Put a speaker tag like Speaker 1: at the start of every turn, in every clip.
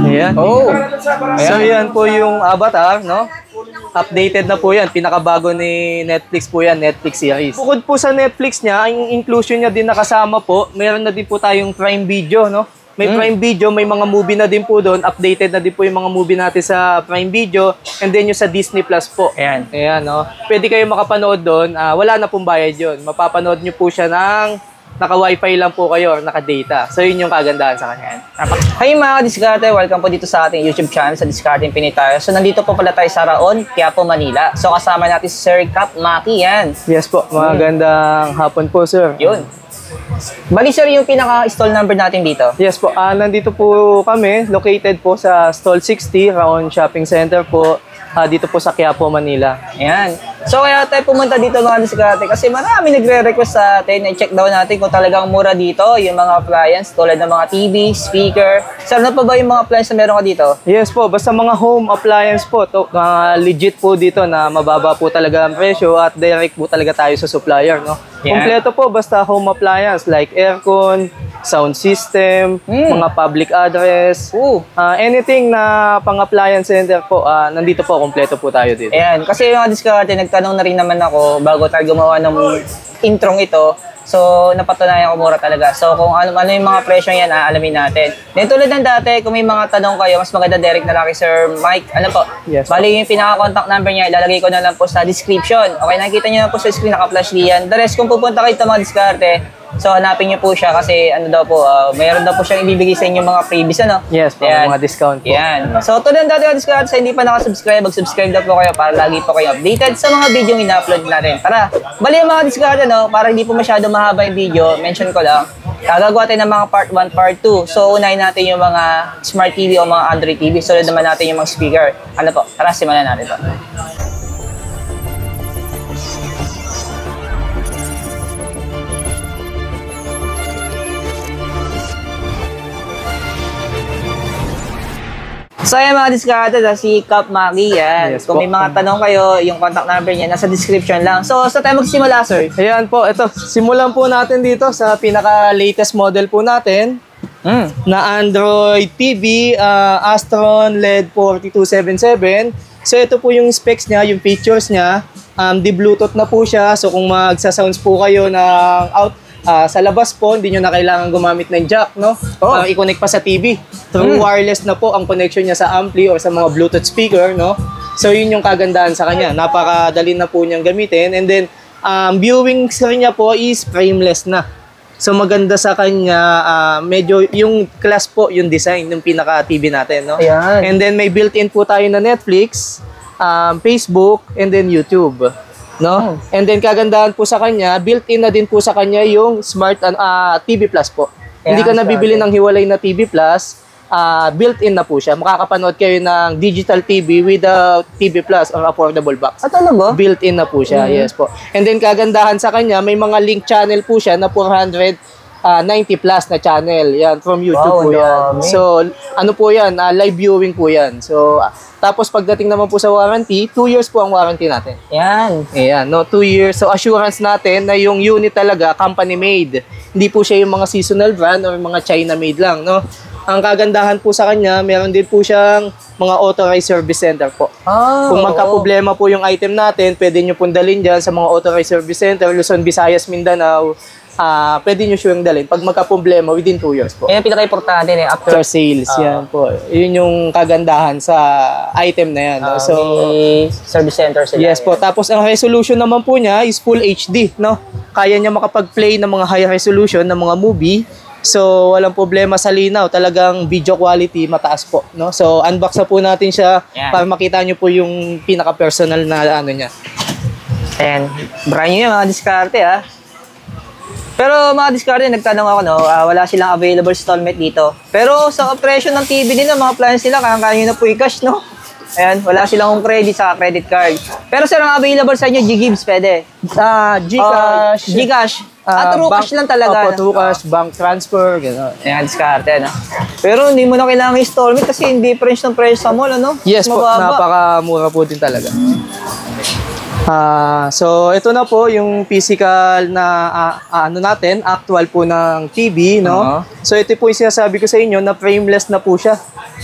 Speaker 1: Ayan.
Speaker 2: Oh.
Speaker 1: So yan po yung Avatar, no? Updated na po yan. Pinakabago ni Netflix po yan, Netflix series. Bukod po sa Netflix niya, ang inclusion niya din nakasama po, meron na din po tayong Prime Video, no? May Prime Video, may mga movie na din po doon. Updated na din po yung mga movie natin sa Prime Video. And then yung sa Disney Plus po.
Speaker 2: Ayan.
Speaker 1: Ayan, no? Pwede kayo makapanood doon. Wala na pong bayad yun. Mapapanood nyo po siya ng naka-wifi lang po kayo or naka-data. So yun yung kagandahan sa kanya.
Speaker 2: Hi mga diskarte, welcome po dito sa ating YouTube channel sa Discarding Pinoy tayo. So nandito po pala tayo sa Raon, Quiapo, Manila. So kasama natin si Sir Cap Maki yan.
Speaker 1: Yes po, magandang hapon po, sir.
Speaker 2: Yun. Bali sir, yung pinaka-stall number natin dito.
Speaker 1: Yes po, nandito po kami, located po sa Stall 60, Raon Shopping Center po, dito po sa Quiapo, Manila.
Speaker 2: Ayan. So kaya tayo pumunta dito mga diskarte kasi marami nagre-request sa atin. I-check daw natin kung talagang mura dito yung mga appliance tulad ng mga TV, speaker. Sir, ano pa ba yung mga appliance na meron ka dito?
Speaker 1: Yes po, basta mga home appliance po, legit po dito na mababa po talaga ang presyo at direct po talaga tayo sa supplier, no?
Speaker 2: Yeah.
Speaker 1: Kompleto po, basta home appliance like aircon, sound system, mga public address, anything na pang-appliance center po, nandito po, kompleto po tayo dito.
Speaker 2: Ayan, kasi yung mga diskarte, nagtanong na rin naman ako bago tayo gumawa ng introng ito. So, napatunayan ko mura talaga. So, kung ano yung mga presyo yan, alamin natin. Then, tulad ng dati, kung may mga tanong kayo, mas maganda direct na lang kay Sir Mike. Ano po?
Speaker 1: Yes,
Speaker 2: bali, yung pinaka-contact number niya, ilalagay ko na lang po sa description. Okay, nakikita niyo na po sa screen, naka-flash diyan. The rest, kung pupunta kayo sa mga diskarte, so, hanapin niyo po siya kasi ano daw po, mayroon daw po siyang ibibigay sa inyo mga freebies, ano?
Speaker 1: Yes po,
Speaker 2: Ayan.
Speaker 1: mga discount po.
Speaker 2: Yan. So, tulad ng dati mga diskarte, sa hindi pa nakasubscribe, mag-subscribe na po kayo para lagi po kayo updated sa mga video yung ina-upload natin. Tara, bali yung mga diskarte, no? Para hindi po masyado mahaba yung video, mention ko lang, gagawa tayo ng mga part 1, part 2. So, unahin natin yung mga smart TV o mga Android TV. Sunod naman natin yung mga speaker. Ano po? Tara, simulan natin to. So ayan mga diskarte, si Cap Maki yan.
Speaker 1: Yes,
Speaker 2: Kung
Speaker 1: po.
Speaker 2: may mga tanong kayo, yung contact number niya nasa description lang. So sa tayo magsimula, sir?
Speaker 1: Ayan po, ito, simulan po natin dito sa pinaka-latest model po natin na Android TV, Astron LED 4277. So ito po yung specs niya, yung features niya. Di-Bluetooth na po siya, so kung magsa-sounds po kayo ng sa labas po, hindi nyo na kailangan gumamit ng jack, no? I-connect pa sa TV. Through wireless na po ang connection niya sa ampli or sa mga Bluetooth speaker, no? So yun yung kagandahan sa kanya. Napakadali na po niyang gamitin. And then, viewing screen niya po is frameless na. So maganda sa kanya, medyo yung class po, yung design ng pinaka-TV natin, no?
Speaker 2: Ayan.
Speaker 1: And then may built-in po tayo na Netflix, Facebook, and then YouTube. No? And then kagandahan po sa kanya, built-in na din po sa kanya yung Smart TV Plus po. Hindi ka nabibili ng hiwalay na TV Plus, built-in na po siya. Makakapanood kayo ng digital TV without TV Plus or affordable box.
Speaker 2: Talaga?
Speaker 1: Built-in na po siya, yes po. And then kagandahan sa kanya, may mga link channel po siya na 490 plus na channel. Yan, from YouTube po yan. So, ano po yan? Live viewing po yan. So, tapos pagdating naman po sa warranty, 2 years po ang warranty natin.
Speaker 2: Yan.
Speaker 1: Ayan, no, 2 years. So, assurance natin na yung unit talaga, company made. Hindi po siya yung mga seasonal brand or mga China made lang, no? Ang kagandahan po sa kanya, meron din po siyang mga authorized service center po. Kung magka-problema po yung item natin, pwede nyo pong dalhin dyan sa mga authorized service center, Luzon, Visayas, Mindanao. Pwede nyo siyang dalhin. Pag magka-problema, within 2 years po.
Speaker 2: Yan ang pinaka-importante after
Speaker 1: Sales, yan po. Yun yung kagandahan sa item na yan. No? So,
Speaker 2: may service center sila.
Speaker 1: yes po. Tapos ang resolution naman po niya is full HD, no? Kaya niya makapag-play ng mga high resolution ng mga movie. So, walang problema sa linaw. Talagang video quality mataas po, no? So, unbox na po natin siya para makita niyo po yung pinaka-personal na ano niya.
Speaker 2: And brand new yung mga diskarte, Pero mga diskarte, nagtanong ako, no, wala silang available installment dito. Pero sa presyo ng TV nila, mga plans nila, kaya nyo na po i-cash, no? Ayan, wala silang credit sa credit card. Pero sir, ang available sa inyo, G-Gibbs, pwede?
Speaker 1: Gcash.
Speaker 2: Gcash. True cash lang talaga.
Speaker 1: True cash, bank transfer, gano'n.
Speaker 2: Ayan, diskarte, no? Pero hindi mo na kailangan installment kasi yung difference ng presyo sa mall, ano?
Speaker 1: Yes po, napakamura po din talaga. So, ito na po yung physical na ano natin, actual po ng TV, no? So, ito po yung sinasabi ko sa inyo na frameless na po siya.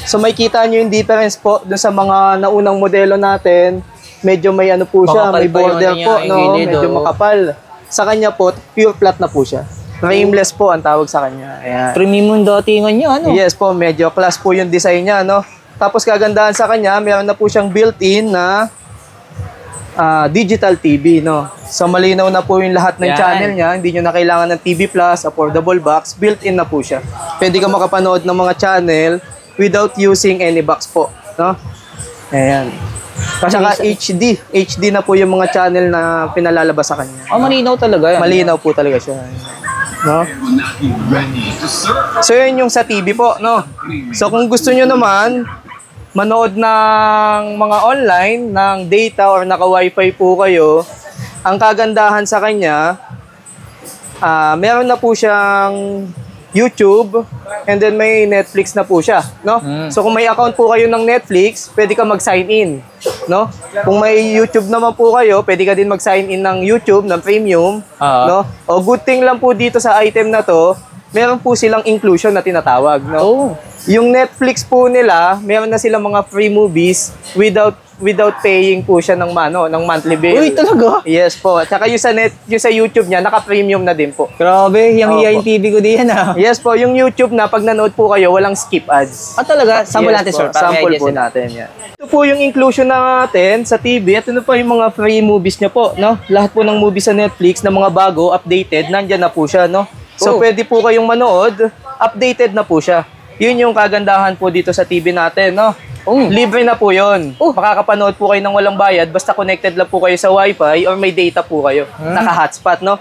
Speaker 1: So makikita nyo yung difference po dun sa mga naunang modelo natin. Medyo may ano po siya,
Speaker 2: Makapal
Speaker 1: may
Speaker 2: pa yung
Speaker 1: border
Speaker 2: ano niya,
Speaker 1: po,
Speaker 2: yung
Speaker 1: no?
Speaker 2: gilid,
Speaker 1: Medyo
Speaker 2: oh.
Speaker 1: makapal. Sa kanya po, pure flat na po siya. Frameless po ang tawag sa kanya. Ayan.
Speaker 2: Premium datingan niya, ano?
Speaker 1: Yes po, medyo class po yung design niya, no? Tapos kagandahan sa kanya, meron na po siyang built-in na digital TV, no? So malinaw na po yung lahat ng
Speaker 2: Yan.
Speaker 1: channel niya, hindi nyo na kailangan ng TV Plus, affordable box, built-in na po siya. Pwede ka makapanood ng mga channel without using any box po, no? Ayan. Tsaka HD na po yung mga channel na pinalalabas sa kanya.
Speaker 2: Malinaw talaga yan.
Speaker 1: Malinaw po talaga siya. No? So yun yung sa TV po, no? So kung gusto nyo naman manood ng mga online, ng data or naka-wifi po kayo, ang kagandahan sa kanya, meron na po siyang YouTube and then may Netflix na po siya, no? So kung may account po kayo ng Netflix, pwede ka mag-sign in, no? Kung may YouTube naman po kayo, pwede ka din mag-sign in ng YouTube, ng premium, no? O good thing lang po dito sa item na to, meron po silang inclusion na tinatawag, no?
Speaker 2: Oh.
Speaker 1: Yung Netflix po nila, meron na silang mga free movies without paying po siya ng monthly bill.
Speaker 2: Uy, talaga?
Speaker 1: Yes po. At saka yung sa YouTube niya, naka-premium na din po.
Speaker 2: Grabe, yung
Speaker 1: Opo.
Speaker 2: yung TV ko diyan, ah.
Speaker 1: Yes po, yung YouTube na pag nanood po kayo, walang skip ads.
Speaker 2: Talaga? Sample natin,
Speaker 1: Yes po,
Speaker 2: sir. Para may
Speaker 1: sample
Speaker 2: idea
Speaker 1: po
Speaker 2: sila.
Speaker 1: natin yan. Ito po yung inclusion natin sa TV. Ito na po yung mga free movies niya po, no? Lahat po ng movies sa Netflix na mga bago, updated, nandyan na po siya, no? So pwede po kayong manood, updated na po siya. Yun yung kagandahan po dito sa TV natin, no? Libre na po yun. Makakapanood po kayo ng walang bayad, basta connected lang po kayo sa wifi or may data po kayo. Naka-hotspot, no?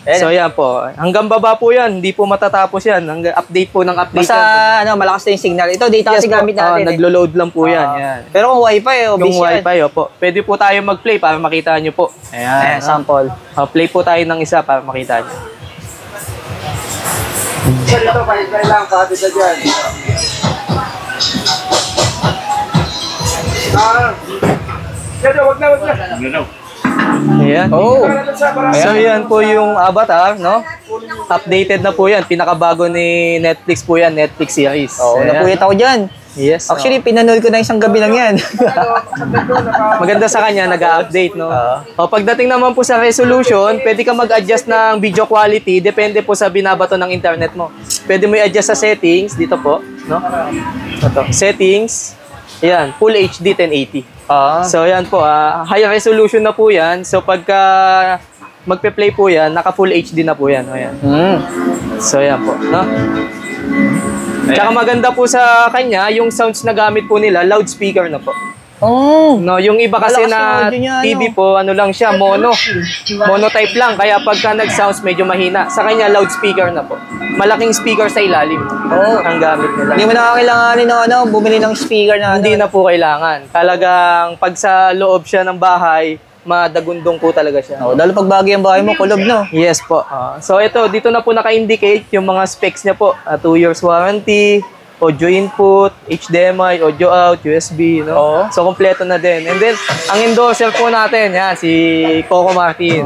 Speaker 1: So yan po. Hanggang baba po yan. Hindi po matatapos yan. Hanggang update po ng update.
Speaker 2: Basta, malakas na yung signal. Ito, data kasi
Speaker 1: po.
Speaker 2: gamit natin.
Speaker 1: Naglo-load lang po yan. Yan.
Speaker 2: Pero kung wifi,
Speaker 1: Yung wifi, opo. Pwede po tayo mag-play para makita nyo po. Ayan.
Speaker 2: Sample.
Speaker 1: Play po tayo ng isa para makita nyo.
Speaker 3: Dito, pahislay lang, pati sa dyan. Wag na.
Speaker 1: Ayan. So yan po yung Avatar, no? Updated na po yan. Pinakabago ni Netflix po yan, Netflix series. Ayan.
Speaker 2: Napuyat ako dyan.
Speaker 1: Yes.
Speaker 2: Actually, pinanood ko na isang gabi lang yan.
Speaker 1: Maganda sa kanya, nag-update, no? Pagdating naman po sa resolution, pwede ka mag-adjust ng video quality, depende po sa binabato ng internet mo. Pwede mo i-adjust sa settings, dito po, no? Ito, settings, yan, Full HD 1080. So yan po, high resolution na po yan. So pagka magpe-play po yan, naka-Full HD na po yan. Ayan. So yan po, no? Tsaka maganda po sa kanya, yung sounds na gamit po nila, loudspeaker na po. No, yung iba kasi
Speaker 2: Malakas yung
Speaker 1: na
Speaker 2: audio niya,
Speaker 1: TV po, ano lang siya, mono. Mono type lang, kaya pagka nag-sounds medyo mahina. Sa kanya, loudspeaker na po. Malaking speaker sa ilalim. Ang gamit nila.
Speaker 2: Hindi mo na kailanganin ng bumili ng speaker na
Speaker 1: Hindi na po kailangan. Talagang pag sa loob siya ng bahay, madagundong po talaga siya.
Speaker 2: Lalo pag bagay ang bahay mo, kulob, no?
Speaker 1: Yes po. So ito, dito na po naka-indicate yung mga specs niya po. 2 years warranty, audio input, HDMI, audio out, USB, no? So kompleto na din. And then, ang endorser po natin, yan, si Coco Martin.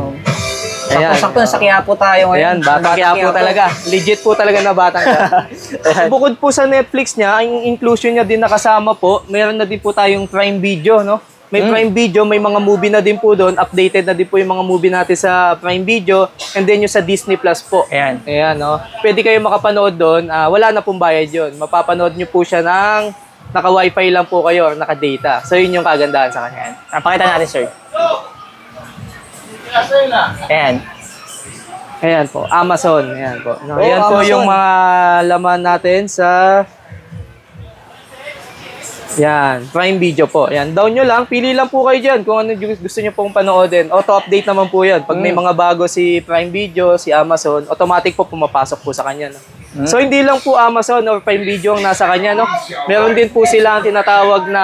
Speaker 2: Sakto-sakto na sa Quiapo tayo ngayon.
Speaker 1: Ayan, batang Quiapo talaga. Legit po talaga na batang Quiapo. Bukod po sa Netflix niya, ang inclusion niya din nakasama po, meron na din po tayong Prime Video, no? May Prime Video, may mga movie na din po doon. Updated na din po yung mga movie natin sa Prime Video. And then yung sa Disney Plus po. Ayan, no? Pwede kayo makapanood doon. Wala na pong bayad yun. Mapapanood nyo po siya ng naka-wifi lang po kayo or naka-data. So yun yung kagandahan sa kanya.
Speaker 2: Pakita natin, sir. Ayan.
Speaker 1: Ayan po, Amazon. Ayan po. No,
Speaker 2: Oh,
Speaker 1: ayan po
Speaker 2: Amazon.
Speaker 1: yung mga laman natin sa yan, Prime Video po. Yan, down nyo lang. Pili lang po kayo dyan kung ano yung gusto nyo pong panoodin. Auto-update naman po yan. Pag may mga bago si Prime Video, si Amazon, automatic po pumapasok po sa kanya. No? So, hindi lang po Amazon or Prime Video ang nasa kanya. No? Meron din po sila ang tinatawag na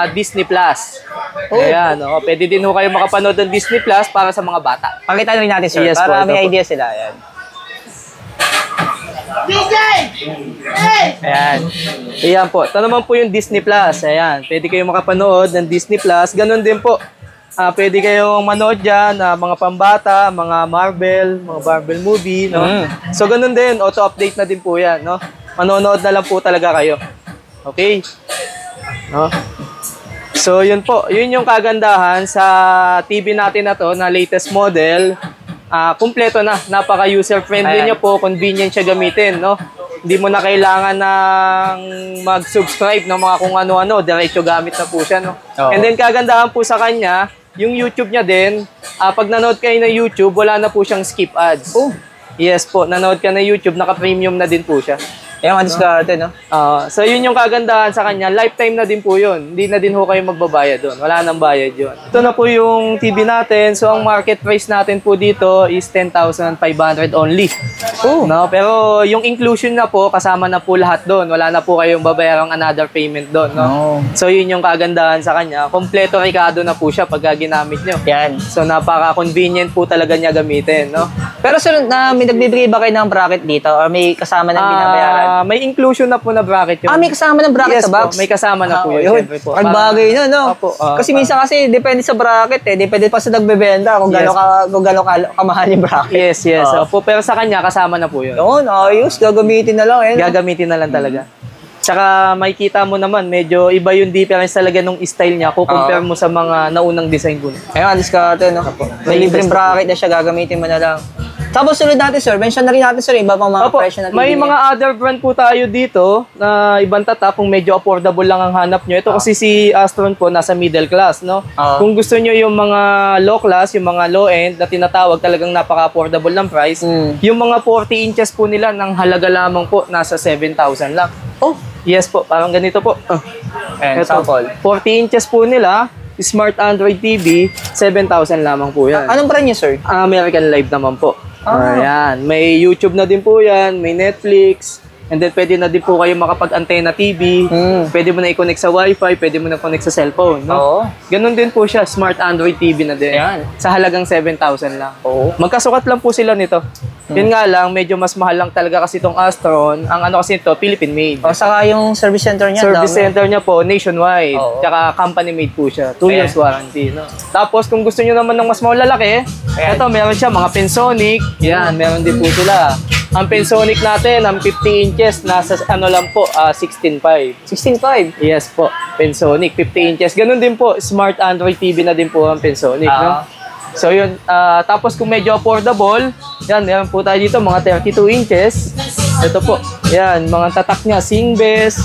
Speaker 1: Disney Plus. Ayan, no? Pwede din po kayo makapanood ng Disney Plus para sa mga bata.
Speaker 2: Pakita rin natin, sir,
Speaker 1: Yes,
Speaker 2: para
Speaker 1: po,
Speaker 2: may
Speaker 1: ito po.
Speaker 2: idea sila. Ayan.
Speaker 1: Ayan. Ayan po. Ito naman po yung Disney Plus. Ayan. Pwede kayong makapanood ng Disney Plus. Ganon din po. Pwede kayong manood dyan, mga pambata, mga Marvel movie, no? So, ganon din. Auto-update na din po yan, no? Manonood na lang po talaga kayo. Okay? No? So, yun po. Yun yung kagandahan sa TV natin na to, na latest model. Kumpleto na. Napaka-user-friendly
Speaker 2: Ayan.
Speaker 1: niya po. Convenient siya gamitin, no? Hindi mo na kailangan ng mag-subscribe ng mga kung ano-ano. Diretso gamit na po siya, no?
Speaker 2: Oo.
Speaker 1: And then, kagandahan po sa kanya, yung YouTube niya din, pag nanood kayo ng YouTube, wala na po siyang skip ads.
Speaker 2: Oh.
Speaker 1: Yes po, nanood ka na YouTube, naka-premium na din po siya.
Speaker 2: Ayan, ang diskarte, no?
Speaker 1: So yun yung kagandahan sa kanya, lifetime na din po yun. Hindi na din ho kayo magbabayad doon. Wala nang bayad yun. Ito na po yung TV natin. So ang market price natin po dito is 10,500 only.
Speaker 2: Oh.
Speaker 1: No, pero yung inclusion na po, kasama na po lahat doon. Wala na po kayong babayarang another payment doon, no?
Speaker 2: Oh.
Speaker 1: So yun yung kagandahan sa kanya. Kompleto Ricardo na po siya pag ginamit nyo.
Speaker 2: Yan.
Speaker 1: So napaka-convenient po talaga niya gamitin, no?
Speaker 2: Pero sir, may nagbibigay ba kayo ng bracket dito? Or may kasama ng binabayaran?
Speaker 1: May inclusion na po na bracket yun.
Speaker 2: May kasama ng bracket
Speaker 1: Yes
Speaker 2: sa
Speaker 1: po,
Speaker 2: box?
Speaker 1: may kasama na po yun.
Speaker 2: Yun.
Speaker 1: Syempre po.
Speaker 2: Ang bagay na, no?
Speaker 1: Opo,
Speaker 2: kasi minsan kasi, depende sa bracket eh. Depende pa sa nagbebenta kung
Speaker 1: Yes.
Speaker 2: gano'n kamahal yung bracket.
Speaker 1: Yes, yes. Opo, pero sa kanya, kasama na po yun.
Speaker 2: Yun, ayos. Gagamitin na lang eh. no?
Speaker 1: Gagamitin na lang talaga. Tsaka makikita mo naman, medyo iba yung difference talaga nung style niya kung compare mo sa mga naunang design ko.
Speaker 2: Ayun, diskarte, no? May libreng bracket na siya, gagamitin mo na lang. Tapos sunod natin, sir. Mention na rin natin, sir, iba pang mga
Speaker 1: Opo,
Speaker 2: presyo na
Speaker 1: may mga other brand po tayo dito na ibang tatak kung medyo affordable lang ang hanap nyo. Ito kasi si Astron po nasa middle class, no? Kung gusto nyo yung mga low class, yung mga low end na tinatawag talagang napaka-affordable ng price, yung mga 40 inches po nila ng halaga lamang po nasa 7,000 lang.
Speaker 2: Oh,
Speaker 1: Yes po, parang ganito po.
Speaker 2: and
Speaker 1: Ito,
Speaker 2: sample.
Speaker 1: 40 inches po nila, smart Android TV, 7,000 lamang po yan.
Speaker 2: Anong brand niya, sir?
Speaker 1: American Live naman po. Ayan, may YouTube na din po yan, may Netflix, and then pwede na din po kayo makapag-antenna TV, pwede mo na i-connect sa Wi-Fi, pwede mo na connect sa cellphone, no?
Speaker 2: Oo.
Speaker 1: Ganun din po siya, smart Android TV na din.
Speaker 2: Ayan.
Speaker 1: Sa halagang 7,000 lang.
Speaker 2: Oo.
Speaker 1: Magkasukat lang po sila nito. Yun nga lang, medyo mas mahal lang talaga kasi itong Astron. Ang ano kasi ito, Philippine made.
Speaker 2: O, saka yung service center niya.
Speaker 1: Service
Speaker 2: dami.
Speaker 1: center niya po, nationwide.
Speaker 2: Oo.
Speaker 1: Tsaka company made po siya. 2 years warranty. No? Tapos kung gusto niyo naman ng mas malalaki, ito meron siya, mga Pensonic. Yan, meron din po sila. Ang Pensonic natin, ang 50 inches, nasa ano lang po, 16.5.
Speaker 2: 16.5.
Speaker 1: Yes po, Pensonic, 50 inches. Ganun din po, smart Android TV na din po ang Pensonic. No? So yun, tapos kung medyo affordable, yan, meron po tayo dito, mga 32 inches. Ito po, yan, mga tatak niya, Singbes.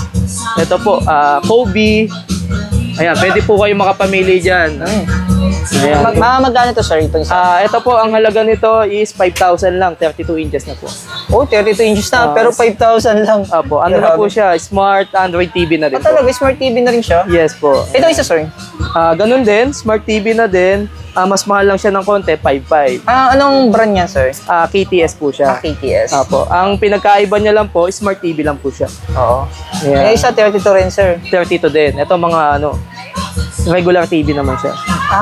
Speaker 1: Ito po, Kobe. Ayan, pwede po kayo makapamili dyan. Ayan.
Speaker 2: Magkano to, sir?
Speaker 1: Ito po, ang halaga nito is 5,000 lang, 32 inches na po.
Speaker 2: Oh, 32 inches na, pero 5,000 lang.
Speaker 1: Opo, ano na po siya, smart Android TV na din po.
Speaker 2: Talaga, smart TV na rin siya?
Speaker 1: Yes po.
Speaker 2: Ito isa, sir?
Speaker 1: Ganun din, smart TV na din. Mas mahal lang siya ng konti, 5,500.
Speaker 2: Anong brand niya, sir?
Speaker 1: KTS po siya.
Speaker 2: KTS.
Speaker 1: Opo. Ang pinagkaiba niya lang po, smart TV lang po siya.
Speaker 2: Oo.
Speaker 1: Ayan.
Speaker 2: Isa, 32 rin, sir.
Speaker 1: 32 din. Ito mga regular TV naman siya.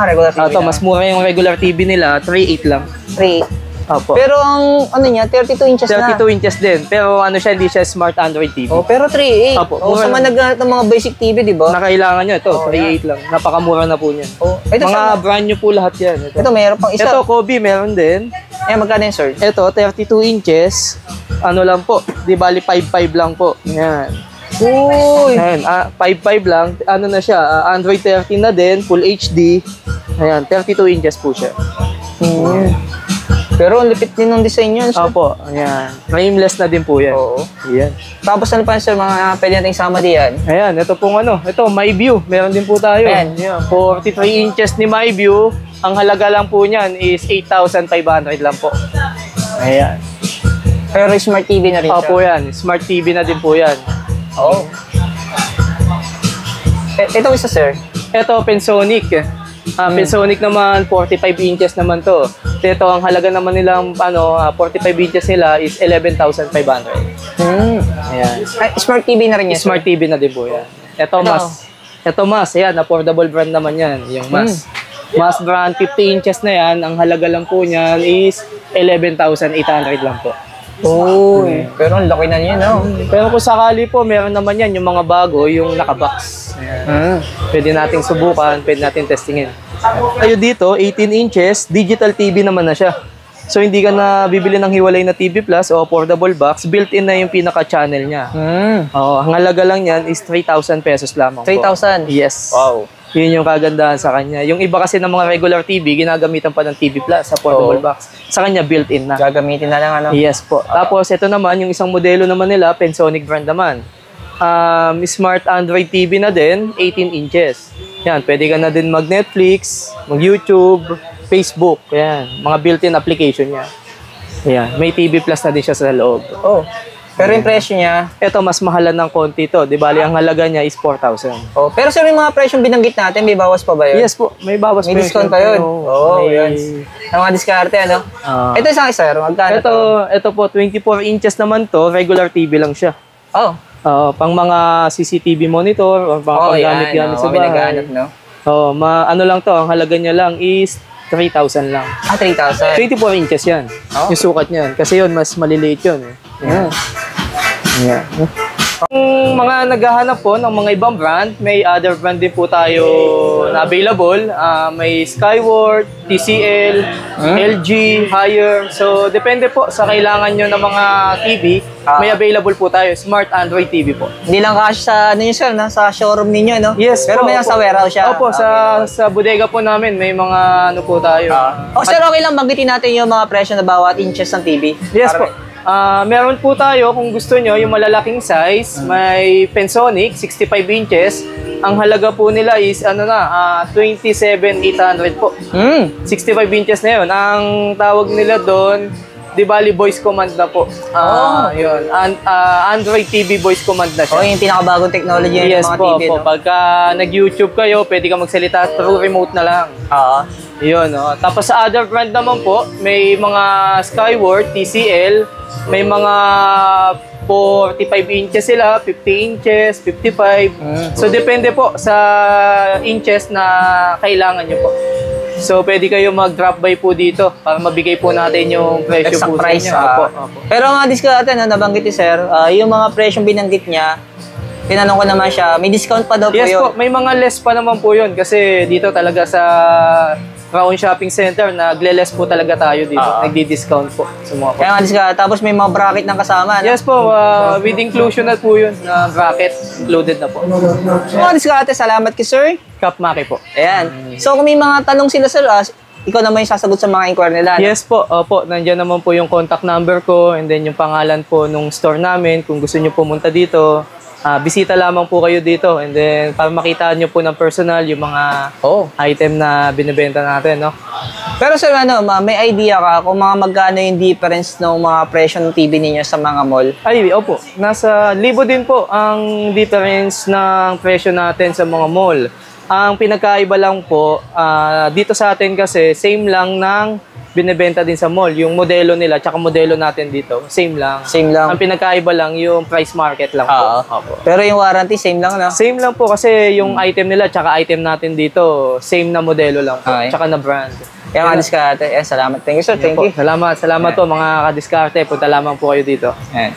Speaker 2: Regular TV
Speaker 1: Ito, mas mura yung regular TV nila, 3,800 lang.
Speaker 2: 3.
Speaker 1: Opo.
Speaker 2: Pero ang ano niya, 32 inches
Speaker 1: 32
Speaker 2: na.
Speaker 1: inches din. Pero ano siya, hindi siya smart Android TV.
Speaker 2: Oh, pero 3.8.
Speaker 1: Opo,
Speaker 2: Sa
Speaker 1: mura
Speaker 2: mga naghanap ng mga basic TV, di ba?
Speaker 1: Na kailangan nyo, ito, 3,800 lang. Napakamura na po niya.
Speaker 2: Ito,
Speaker 1: Mga
Speaker 2: sa,
Speaker 1: brand new po lahat yan.
Speaker 2: ito, mayroon pang isa.
Speaker 1: Ito, Kobe, meron din.
Speaker 2: Magkano yun, sir?
Speaker 1: Ito, 32 inches. Ano lang po, di bali 5,500 lang po. Yan.
Speaker 2: Uy!
Speaker 1: Ayan, 5,500 lang. Ano na siya, Android 13 na din, Full HD. Ayan, 32 inches po siya.
Speaker 2: Pero ang lipit din ng design yun, sir.
Speaker 1: Opo, ayan. Frameless na din po yan.
Speaker 2: Oo.
Speaker 1: Ayan.
Speaker 2: Tapos ano pa, sir, mga pwede natin sama diyan?
Speaker 1: Ayan, ito pong ito, MyView. Meron din po tayo.
Speaker 2: Ayan.
Speaker 1: 43 inches ni MyView. Ang halaga lang po niyan is 8,500 lang po. Ayan.
Speaker 2: Pero smart TV na rin siya.
Speaker 1: Opo yan, Smart TV na din po yan.
Speaker 2: Oo. Ito isa, sir.
Speaker 1: Ito, Pensonic. Pensonic naman, 45 inches naman to. Ito, ang halaga naman nilang 45 inches nila is 11,500. Ayan.
Speaker 2: Smart TV na rin yan,
Speaker 1: Smart TV na din po yan. Ito, mas. Ayan, affordable brand naman yan. Yung mas. Mas brand, 50 inches na yan. Ang halaga lang po niyan is 11,800 lang po.
Speaker 2: Uy, pero ang laki na niya, no?
Speaker 1: Pero kung sakali po, meron naman yan, yung mga bago, yung nakabox. Ayan. Pwede nating subukan, pwede nating testingin. Tayo dito, 18 inches, digital TV naman na siya. So hindi ka na bibili ng hiwalay na TV Plus o portable box, built-in na yung pinaka-channel niya. Oo, ang halaga lang niyan is 3,000 pesos lamang po.
Speaker 2: 3,000?
Speaker 1: Yes.
Speaker 2: Wow.
Speaker 1: Yun yung kagandahan sa kanya. Yung iba kasi ng mga regular TV, ginagamitan pa ng TV Plus sa portable box. Sa kanya, built-in na.
Speaker 2: Gagamitin na lang ano?
Speaker 1: Yes po. Tapos ito naman, yung isang modelo naman nila, Pensonic brand naman. Smart Android TV na din, 18 inches. Yan, pwede ka na din mag-Netflix, mag-YouTube, Facebook. Yan, mga built-in application niya. Yan, may TV Plus na din siya sa loob.
Speaker 2: Oh. Pero yung presyo niya,
Speaker 1: Ito, mas mahalan ng konti to. Di bali, ang halaga niya is 4,000.
Speaker 2: oh. Pero sir, yung mga presyong binanggit natin, may bawas pa ba yun?
Speaker 1: Yes po, may bawas
Speaker 2: May
Speaker 1: pa
Speaker 2: discount pa yun? Oo, yan. Ang mga diskarte, ano? Ito isang isa, sir. Magkano to?
Speaker 1: Ito po, 24 inches naman to. Regular TV lang siya.
Speaker 2: Oh.
Speaker 1: Pang mga CCTV monitor or pang paggamit-gamit sa bahay.
Speaker 2: Naghahanap, no?
Speaker 1: Ano lang to, ang halaga niya lang is 3,000 lang.
Speaker 2: 3,000.
Speaker 1: 24 inches yan.
Speaker 2: Oh.
Speaker 1: Yung sukat niyan. Kasi yun, mas maliliit yun. Yan. Yan. Kung mga naghahanap po ng mga ibang brand, may other brand din po tayo na available. May Skyward, TCL, LG, Haier. So, depende po sa kailangan nyo ng mga TV. May available po tayo, Smart Android TV po.
Speaker 2: Hindi lang cash sa, ano yun, sir, no? Sa showroom ninyo, no?
Speaker 1: Yes
Speaker 2: Pero
Speaker 1: po,
Speaker 2: may nasa
Speaker 1: opo.
Speaker 2: warehouse siya.
Speaker 1: Opo, sa bodega po namin, may mga ano po tayo.
Speaker 2: Sir, okay lang banggitin natin yung mga presyo na bawat inches ng TV?
Speaker 1: Yes po. Meron po tayo kung gusto nyo yung malalaking size, may Pensonic 65 inches. Ang halaga po nila is 27,800 po. 65 inches na yun. Ang tawag nila doon, di bali voice command na po. Yun. Android TV voice command na siya.
Speaker 2: Okay, yung pinakabagong technology ng
Speaker 1: Yes
Speaker 2: mga
Speaker 1: po,
Speaker 2: TV, no?
Speaker 1: Pagka nag-YouTube kayo, pwede ka magsalita through remote na lang. Yun, Tapos sa other brand naman po, may mga Skyward, TCL, may mga 45 inches sila, 50 inches, 55. So, depende po sa inches na kailangan nyo po. So, pwede kayo mag-drop by po dito para mabigay po natin yung presyo
Speaker 2: Exact
Speaker 1: po sa
Speaker 2: price.
Speaker 1: inyo. Opo.
Speaker 2: Pero mga diskarte, no, nabanggit ni sir, yung mga presyong binanggit niya, tinanong ko naman siya, may discount pa daw po
Speaker 1: Yes
Speaker 2: yun.
Speaker 1: po, may mga less pa naman po yun kasi dito talaga sa Crown Shopping Center, nagle-less po talaga tayo dito. Nagdi-discount po sa mga
Speaker 2: Kaya nga diskarte, tapos may mga bracket ng kasama. No?
Speaker 1: Yes po, with inclusion na po yun, na bracket included na po.
Speaker 2: Mga diskarte, salamat kay sir.
Speaker 1: Cup Maki po.
Speaker 2: Ayan. So kung may mga tanong sila sir, ikaw naman yung sasagot sa mga inquiry nila. No?
Speaker 1: Yes po, opo, nandiyan naman po yung contact number ko and then yung pangalan po nung store namin. Kung gusto nyo pumunta dito, bisita lamang po kayo dito and then para makita nyo po ng personal yung mga item na binibenta natin, no?
Speaker 2: Pero sir, may idea ka kung magkano yung difference ng mga presyo ng TV ninyo sa mga mall?
Speaker 1: Ay, opo. Nasa libo din po ang difference ng presyo natin sa mga mall. Ang pinagkaiba lang po, dito sa atin kasi same lang ng binebenta din sa mall. Yung modelo nila, tsaka modelo natin dito, same lang.
Speaker 2: Same lang.
Speaker 1: Ang pinagkaiba lang, yung price market lang po. Opo.
Speaker 2: Pero yung warranty, same lang, no?
Speaker 1: Same lang po kasi yung item nila, tsaka item natin dito, same na modelo lang po, tsaka na brand.
Speaker 2: Kaya mga diskarte, salamat. Thank you sir, thank you.
Speaker 1: Salamat po mga kadiskarte. Punta lamang po kayo dito.
Speaker 2: Ayan.